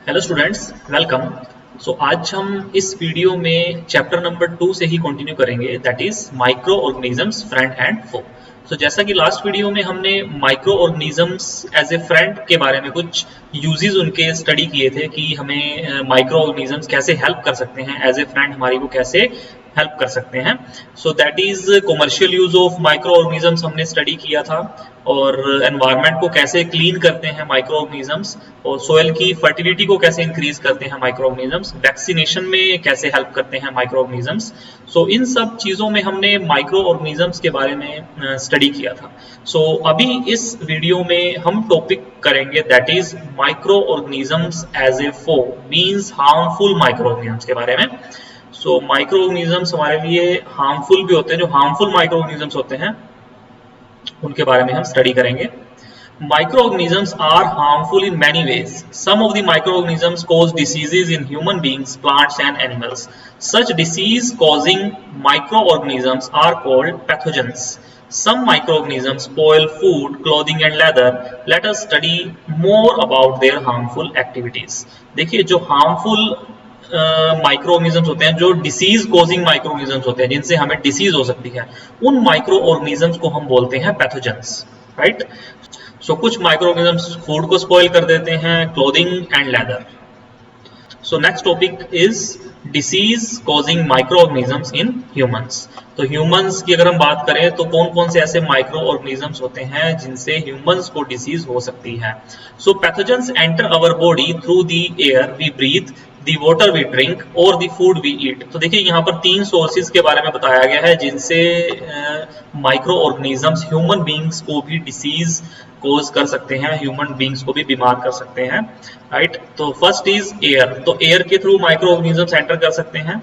Hello students, welcome. आज हम इस वीडियो में चैप्टर नंबर 2 से ही कंटिन्यू करेंगे, that is micro organisms friend and foe. जैसा कि लास्ट वीडियो में हमने micro organisms as a friend के बारे में कुछ यूजेस उनके स्टडी किए थे कि हमें माइक्रो ऑर्गेनिजम्स कैसे हेल्प कर सकते हैं, एज ए फ्रेंड हमारी वो कैसे हेल्प कर सकते हैं। That is commercial use of micro organisms हमने स्टडी किया था, और एनवायरनमेंट को कैसे क्लीन करते हैं माइक्रो ऑर्गेनिजम्स, और सोयल की फर्टिलिटी को कैसे इंक्रीज करते हैं माइक्रो ऑर्गेनिजम्स, वैक्सीनेशन में कैसे हेल्प करते हैं माइक्रो ऑर्गेनिजम्स। इन सब चीज़ों में हमने माइक्रो ऑर्गेनिजम्स के बारे में स्टडी किया था। अभी इस वीडियो में हम टॉपिक करेंगे that is micro organisms as a foe, means harmful micro organisms के बारे में। माइक्रो ऑर्गेनिजम्स हमारे लिए हार्मफुल भी होते हैं, जो हार्मफुल माइक्रो ऑर्गेनिजम्स होते हैं उनके बारे में हम स्टडी करेंगे। Microorganisms are harmful in many ways. Some of the microorganisms cause diseases in human beings, plants and animals. Such disease-causing microorganisms are called pathogens. Some microorganisms spoil food, clothing and leather. Let us study more about their harmful activities. देखिए, जो harmful microorganisms होते हैं, जो disease causing microorganisms होते हैं, जिनसे हमें disease हो सकती है, उन माइक्रोऑर्गेनिजम्स को हम बोलते हैं पैथोजेंस, राइट। कुछ माइक्रोऑर्गेनिजम्स फूड को स्पॉइल कर देते हैं, clothing and leather. Next topic is disease causing microorganisms in humans. Humans की अगर हम बात करें तो कौन कौन से ऐसे माइक्रोऑर्गेनिजम्स होते हैं जिनसे ह्यूमंस को डिसीज हो सकती है। Pathogens enter our body through the air we breathe, the water we drink और दी फूड वी ईट। देखिए, यहाँ पर 3 सोर्सेज के बारे में बताया गया है जिनसे माइक्रो ऑर्गेनिजम्स ह्यूमन बींग्स को भी डिसीज कोज कर सकते हैं, ह्यूमन बींग्स को भी बीमार कर सकते हैं, right. First is air. Air के थ्रू माइक्रो ऑर्गेनिजम्स एंटर कर सकते हैं,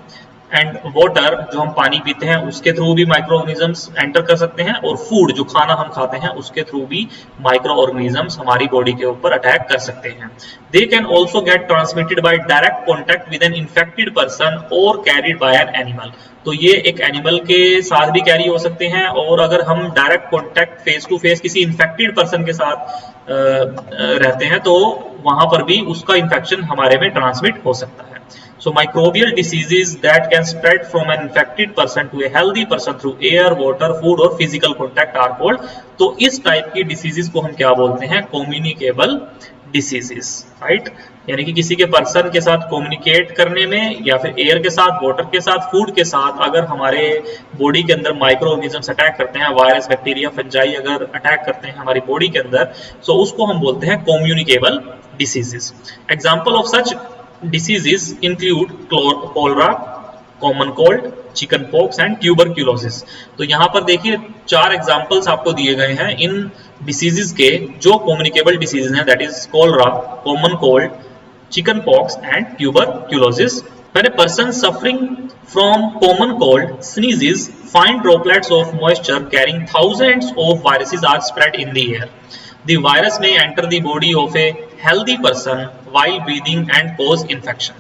एंड वाटर, जो हम पानी पीते हैं उसके थ्रू भी माइक्रो ऑर्गेनिजम्स एंटर कर सकते हैं, और फूड, जो खाना हम खाते हैं उसके थ्रू भी माइक्रो ऑर्गेनिजम्स हमारी बॉडी के ऊपर अटैक कर सकते हैं। They can also get transmitted by direct contact with an infected person और कैरिड बाय एन एनिमल। ये एक एनिमल के साथ भी कैरी हो सकते हैं, और अगर हम direct contact face to face किसी इन्फेक्टेड पर्सन के साथ रहते हैं तो वहां पर भी उसका इन्फेक्शन हमारे में ट्रांसमिट हो सकता है। Microbial diseases that can spread from an infected person to a healthy person through air, water, food और physical contact are called। इस टाइप की डिसीजेस को हम क्या बोलते हैं? Communicable diseases, right. यानी कि किसी के पर्सन के साथ कम्युनिकेट करने में, या फिर एयर के साथ, वाटर के साथ, फूड के साथ, अगर हमारे बॉडी के अंदर माइक्रो ऑर्गेनिजम्स अटैक करते हैं, वायरस, बैक्टीरिया, फंजाई अगर अटैक करते हैं हमारी बॉडी के अंदर, उसको हम बोलते हैं communicable diseases. Example of such diseases include cholera, common cold, chicken pox and tuberculosis. यहाँ पर देखिए 4 एग्जांपल्स आपको दिए गए हैं इन डिसीजेस के जो कम्युनिकेबल डिसीजेस हैं, that is cholera, common cold, chicken pox and tuberculosis. When a person suffering from common cold sneezes, fine droplets of moisture carrying thousands of viruses are spread in the air. The virus may enter the body of a healthy person while breathing and cause infection.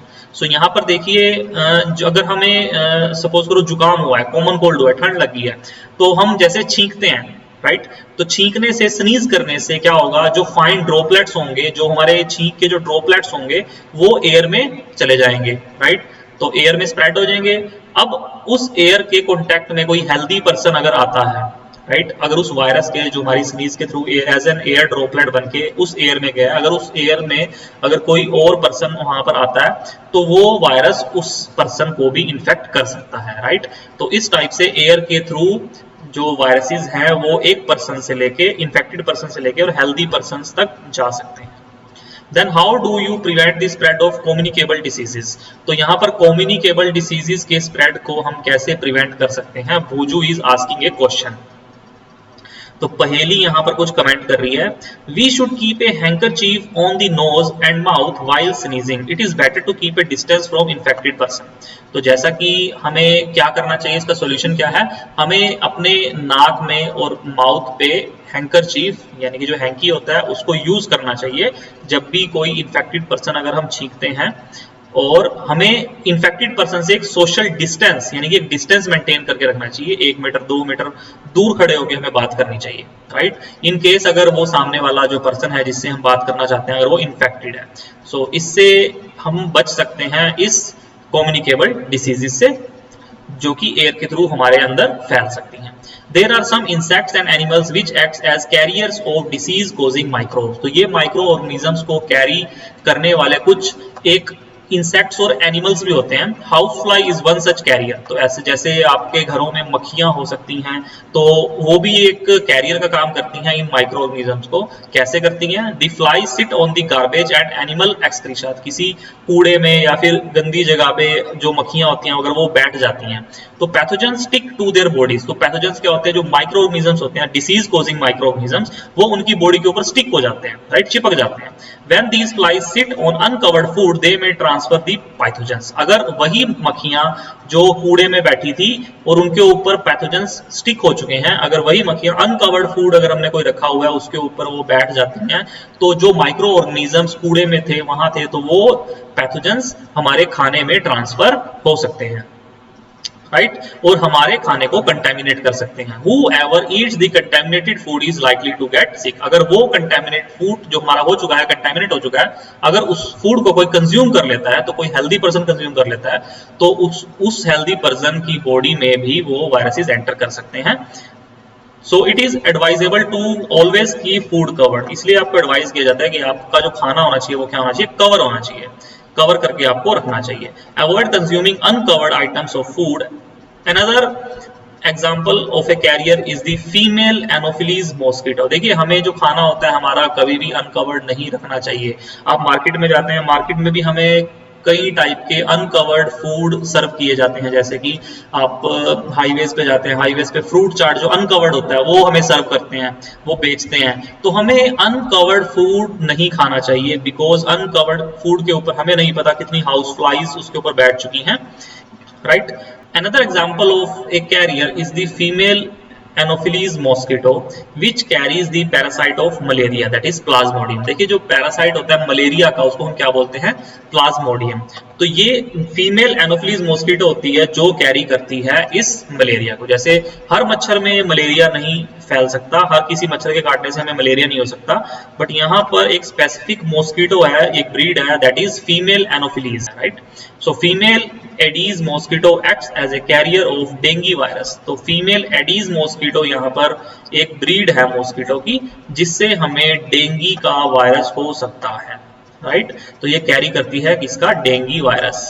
यहाँ पर देखिए, जो अगर हमें suppose करो जुकाम हुआ है, कॉमन कोल्ड हुआ है, ठंड लगी है, तो हम जैसे छींकते हैं, राइट। छींकने से, स्नीज करने से क्या होगा? जो फाइन ड्रॉपलेट्स होंगे, जो हमारे छींक के जो ड्रॉपलेट्स होंगे वो एयर में चले जाएंगे, राइट। एयर में स्प्रेड हो जाएंगे। अब उस एयर के कॉन्टेक्ट में कोई हेल्दी पर्सन अगर आता है, राइट, अगर उस वायरस के, जो हमारी स्नीज के through as an air droplet बनके उस एयर में गया, अगर उस एयर में अगर कोई और पर्सन वहां पर आता है तो वो वायरस उस पर्सन को भी इन्फेक्ट कर सकता है, राइट। इस टाइप से एयर के थ्रू जो वायरसेस हैं वो एक पर्सन से लेके, इन्फेक्टेड पर्सन से लेके और हेल्दी पर्सन तक जा सकते हैं। Then how do you prevent the spread of communicable diseases? यहाँ पर communicable diseases के spread को हम कैसे prevent कर सकते हैं? भूजू is asking a question। पहेली यहाँ पर कुछ कमेंट कर रही है, we should keep a handkerchief on the nose and mouth while sneezing, it is better to keep a distance from infected person. जैसा कि हमें क्या करना चाहिए, इसका सोल्यूशन क्या है? हमें अपने नाक में और माउथ पे हैंकरचीफ यानी कि जो हैंकी होता है उसको यूज करना चाहिए जब भी कोई इन्फेक्टेड पर्सन अगर हम छींकते हैं और हमें इन्फेक्टेड पर्सन से एक सोशल डिस्टेंस यानी कि एक डिस्टेंस मेंटेन करके रखना चाहिए, 1 मीटर 2 मीटर दूर खड़े होकर हमें बात करनी चाहिए, राइट। इन केस अगर वो सामने वाला जो पर्सन है जिससे हम बात करना चाहते हैं अगर वो इन्फेक्टेड है, सो इससे हम बच सकते हैं इस कम्युनिकेबल डिसीजेस से जो कि एयर के थ्रू हमारे अंदर फैल सकती हैं। There are some insects and animals which acts as carriers of disease causing microbes। तो ये माइक्रो ऑर्गेनिजम्स को कैरी करने वाले कुछ एक इंसेक्ट्स और एनिमल्स भी होते हैं। House fly is one such carrier. तो ऐसे जैसे आपके घरों में मक्खियां हो सकती हैं तो वो भी एक कैरियर का काम करती हैं इन माइक्रो ऑर्गेनिजम्स को। कैसे करती हैं? The fly sit on the garbage and animal excretion. किसी कूड़े में या फिर गंदी जगह पे जो मक्खियां होती हैं अगर वो बैठ जाती हैं तो pathogen stick to their bodies. तो पैथोजन्स क्या होते हैं? जो माइक्रो ऑर्गेनिजम्स होते हैं, डिसीज कॉजिंग माइक्रो ऑर्गेनिजम्स, वो उनकी बॉडी के ऊपर स्टिक हो जाते हैं, राइट, चिपक जाते हैं। When these flies sit on uncovered food, they may transfer the pathogens। अगर वही मक्खियां जो कूड़े में बैठी थी और उनके ऊपर पैथोजेंस स्टिक हो चुके हैं, अगर वही मक्खियां अनकवर्ड फूड अगर हमने कोई रखा हुआ है उसके ऊपर वो बैठ जाती हैं तो जो माइक्रो ऑर्गेनिजम्स कूड़े में थे वहां थे तो वो पैथोजेंस हमारे खाने में ट्रांसफर हो सकते हैं, राइट, और हमारे खाने को कंटेमिनेट कर सकते हैं। Whoever eats the contaminated food is likely to get sick। अगर वो कंटेमिनेट फूड जो हमारा हो चुका है, कंटेमिनेट हो चुका है, अगर उस फूड को कोई कंज्यूम कर लेता है तो कोई हेल्दी पर्सन कंज्यूम कर लेता है तो उस हेल्दी पर्सन की बॉडी में भी वो वायरसेस एंटर कर सकते हैं। So it is advisable to always keep food covered. इसलिए आपको एडवाइस किया जाता है कि आपका जो खाना होना चाहिए वो क्या होना चाहिए? कवर होना चाहिए, कवर करके आपको रखना चाहिए। Avoid consuming uncovered items of food. Another example of a carrier is the female Anopheles mosquito. देखिए हमें जो खाना होता है हमारा कभी भी अनकवर्ड नहीं रखना चाहिए। आप मार्केट में जाते हैं, मार्केट में भी हमें कई टाइप के अनकवर्ड फूड सर्व किए जाते हैं। जैसे कि आप हाईवेज पे जाते हैं, हाईवेज पे फ्रूट चाट जो अनकवर्ड होता है वो हमें सर्व करते हैं, वो बेचते हैं। तो हमें अनकवर्ड फूड नहीं खाना चाहिए बिकॉज अनकवर्ड फूड के ऊपर हमें नहीं पता कितनी हाउस फ्लाइज उसके ऊपर बैठ चुकी हैं, right. Another example of a carrier is the female Anopheles mosquito which carries the parasite of malaria, that is plasmodium। देखिए जो पैरासाइट होता है मलेरिया का उसको हम क्या बोलते हैं? प्लाज्मोडियम। तो ये फीमेल एनोफिलीज मॉस्किटो होती है जो कैरी करती है इस मलेरिया को। जैसे हर मच्छर में मलेरिया नहीं फैल सकता, हर किसी मच्छर के काटने से हमें मलेरिया नहीं हो सकता, बट यहाँ पर एक स्पेसिफिक मॉस्किटो है, एक ब्रीड है, that is female Anopheles, right. So female Aedes mosquito acts as a carrier of dengue virus. तो फीमेल एडीज मॉस्किटो यहाँ पर एक ब्रीड है मॉस्किटो की जिससे हमें डेंगू का वायरस हो सकता है, राइट। तो ये कैरी करती है किसका? Dengue virus.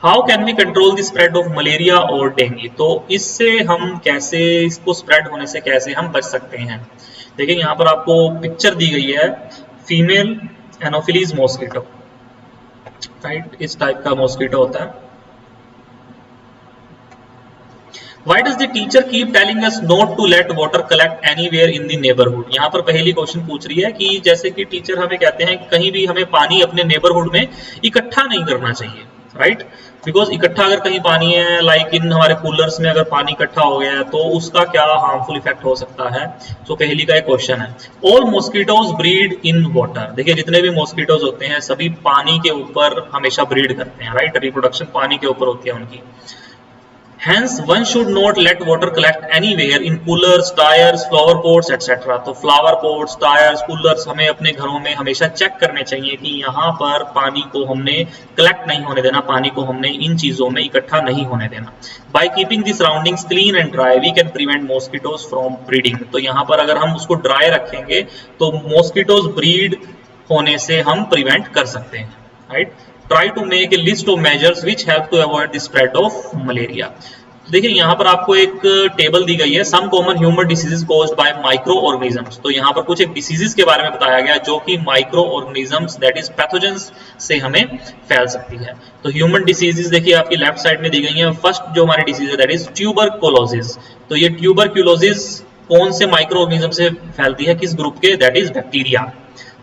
How can we control the spread of malaria और डेंगू? तो इससे हम कैसे, इसको स्प्रेड होने से कैसे हम बच सकते हैं? देखिए यहाँ पर आपको पिक्चर दी गई है फीमेल एनोफिलीज मॉस्किटो, राइट, इस टाइप का मॉस्किटो होता है। Why does the teacher keep telling us not to let water collect anywhere in the neighborhood? यहाँ पर पहली क्वेश्चन पूछ रही है कि जैसे कि टीचर हमें कहते हैं कि कहीं भी हमें पानी अपने नेबरहुड में इकट्ठा नहीं करना चाहिए, राइट। बिकॉज इकट्ठा अगर कहीं पानी है, लाइक इन हमारे कूलर्स में अगर पानी इकट्ठा हो गया है तो उसका क्या हार्मफुल इफेक्ट हो सकता है? तो पहली का एक क्वेश्चन है। All mosquitoes breed in water. देखिए जितने भी मॉस्किटोज होते हैं सभी पानी के ऊपर हमेशा ब्रीड करते हैं, राइट, रिप्रोडक्शन पानी के ऊपर होती है उनकी। Hence, one should not let water collect anywhere in coolers, tires, flower pots, etc. तो flower pots, tires, coolers हमें अपने घरों में हमेशा चेक करने चाहिए कि यहाँ पर पानी को हमने कलेक्ट नहीं होने देना, पानी को हमने इन चीजों में इकट्ठा नहीं होने देना। By keeping the surroundings clean and dry, we can prevent mosquitoes from breeding। तो यहाँ पर अगर हम उसको ड्राई रखेंगे तो mosquitoes breed होने से हम प्रिवेंट कर सकते हैं, right. Try to make a list of measures which help to avoid the spread of malaria। देखिए यहाँ पर आपको एक टेबल दी गई है, some common human diseases caused by micro organisms. तो यहाँ पर कुछ एक डिसीजेस के बारे में बताया गया जो कि micro organisms that is pathogens से हमें फैल सकती है। तो ह्यूमन डिसीजेस देखिए आपकी लेफ्ट साइड में दी गई है। फर्स्ट जो हमारी डिसीज है दैट इज ट्यूबरकुलोसिस। तो ये ट्यूबरकुलोसिस कौन से माइक्रो ऑर्गेनिज्म से फैलती है? किस ग्रुप के? That is bacteria.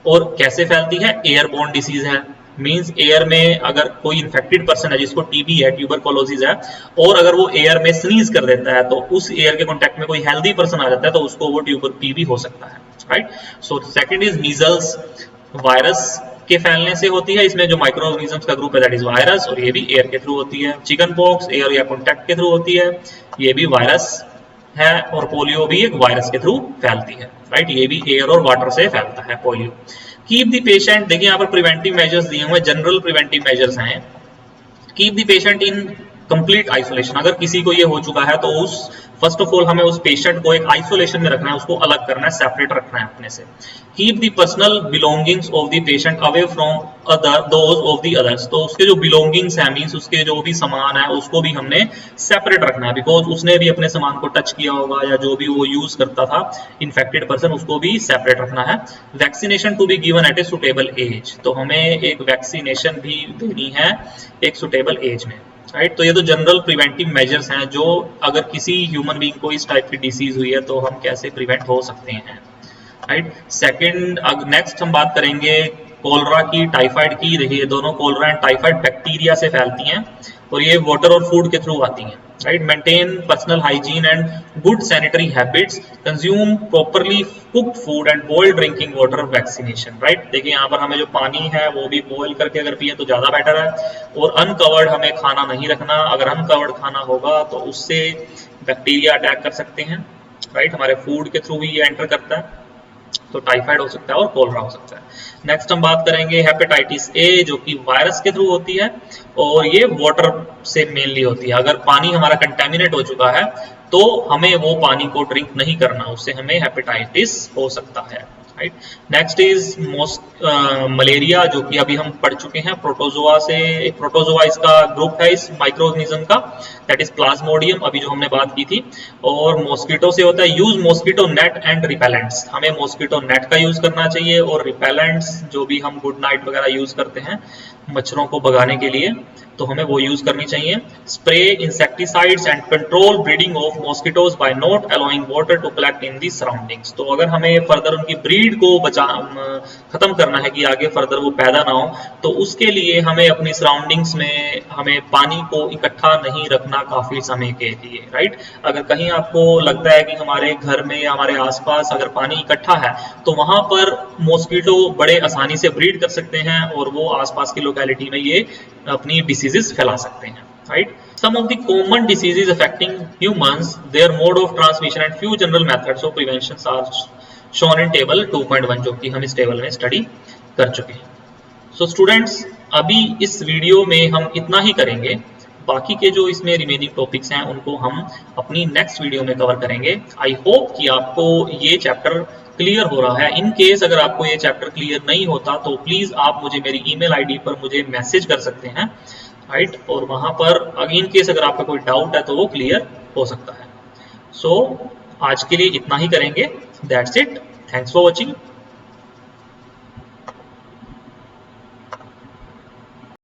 और कैसे फैलती है? एयरबोर्न डिसीज है, मींस एयर में अगर कोई इन्फेक्टेड पर्सन है जिसको टीबी है, ट्यूबरकुलोसिस है, और अगर वो एयर में स्नीज कर देता है तो उस एयर के कांटेक्ट में कोई हेल्दी पर्सन आ जाता है तो उसको वो टीबी हो सकता है, right. So second is measles virus के फैलने से होती है। इसमें जो माइक्रो ऑर्गेनिजम्स का ग्रुप है दैट इज वायरस, और ये भी एयर के थ्रू होती है। चिकन पॉक्स एयर या कॉन्टैक्ट के थ्रू होती है, ये भी वायरस है। और पोलियो भी एक वायरस के थ्रू फैलती है, राइट, ये भी एयर और वाटर से फैलता है पोलियो। कीप द पेशेंट, देखिए यहाँ पर प्रिवेंटिव मेजर्स दिए हुए, जनरल प्रिवेंटिव मेजर्स हैं। Keep the patient in complete isolation, अगर किसी को ये हो चुका है तो उस फर्स्ट ऑफ ऑल हमें उस पेशेंट को एक आइसोलेशन में रखना है, उसको अलग करना है, सेपरेट रखना है अपने से। Keep the personal belongings of the patient away from those of the others, तो उसके जो बिलोंगिंग्स है, मीन्स उसके जो भी सामान है उसको भी हमने सेपरेट रखना है, बिकॉज उसने भी अपने सामान को टच किया होगा, या जो भी वो यूज करता था इन्फेक्टेड पर्सन, उसको भी सेपरेट रखना है। Vaccination to be given at a suitable age, तो हमें एक वैक्सीनेशन भी देनी है एक सुटेबल एज में, राइट। तो ये तो जनरल प्रिवेंटिव मेजर्स हैं, जो अगर किसी ह्यूमन बीइंग को इस टाइप की डिसीज हुई है तो हम कैसे प्रिवेंट हो सकते हैं, राइट। सेकंड, नेक्स्ट हम बात करेंगे कोलरा की, टाइफाइड की। देखिए दोनों कोलरा एंड टाइफाइड बैक्टीरिया से फैलती हैं, और ये वाटर और फूड के थ्रू आती हैं, right. Maintain personal hygiene and good sanitary habits, consume properly cooked food and boiled drinking water, vaccination, right. देखिए यहाँ पर हमें जो पानी है वो भी बॉयल करके अगर पिए तो ज्यादा बेटर है, और अनकवर्ड हमें खाना नहीं रखना। अगर अनकवर्ड खाना होगा तो उससे बैक्टीरिया अटैक कर सकते हैं, राइट। हमारे फूड के थ्रू ही ये एंटर करता है, तो टाइफाइड हो सकता है और कोलरा हो सकता है। नेक्स्ट हम बात करेंगे हेपेटाइटिस ए, जो कि वायरस के थ्रू होती है, और ये वाटर से मेनली होती है। अगर पानी हमारा कंटेमिनेट हो चुका है तो हमें वो पानी को ड्रिंक नहीं करना, उससे हमें हेपेटाइटिस हो सकता है, राइट। नेक्स्ट इज मलेरिया, जो कि अभी हम पढ़ चुके हैं, प्रोटोजोआ से, प्रोटोजोआ इसका ग्रुप है इस माइक्रो ऑर्गेनिज्म का, दैट इज प्लाज्मोडियम, अभी जो हमने बात की थी। और मॉस्किटो से होता है। Use mosquito net and repellents, हमें मॉस्किटो नेट का यूज करना चाहिए, और रिपेलेंट्स जो भी हम गुड नाइट वगैरह यूज करते हैं मच्छरों को भगाने के लिए, तो हमें वो यूज करनी चाहिए। Spray insecticides and control breeding of mosquitoes by not allowing water to collect in the surroundings, तो अगर हमें फर्दर उनकी ब्रीड को खत्म करना है कि आगे फर्दर वो पैदा ना हो, तो उसके लिए हमें अपनी सराउंडिंग्स में हमें पानी को इकट्ठा नहीं रखना काफी समय के लिए, राइट। अगर कहीं आपको लगता है कि हमारे घर में या हमारे आसपास अगर पानी इकट्ठा है तो वहां पर मॉस्किटो बड़े आसानी से ब्रीड कर सकते हैं, और वो आसपास की लोकेलिटी में ये अपनी डिसीजेस फैला सकते हैं, right. Some of the common diseases affecting humans, their mode of transmission and few general methods of prevention are shown in table 2.1, जो कि हम इस टेबल में स्टडी कर चुके हैं। So students, अभी इस वीडियो में हम इतना ही करेंगे, बाकी के जो इसमें रिमेनिंग टॉपिक्स हैं उनको हम अपनी नेक्स्ट वीडियो में कवर करेंगे। आई होप कि आपको ये चैप्टर क्लियर हो रहा है। इन केस अगर आपको ये चैप्टर क्लियर नहीं होता तो प्लीज आप मुझे मेरी ईमेल आईडी पर मुझे मैसेज कर सकते हैं, राइट। और वहां पर इन केस अगर आपका कोई डाउट है तो वो क्लियर हो सकता है। सो आज के लिए इतना ही करेंगे। That's it, thanks for watching.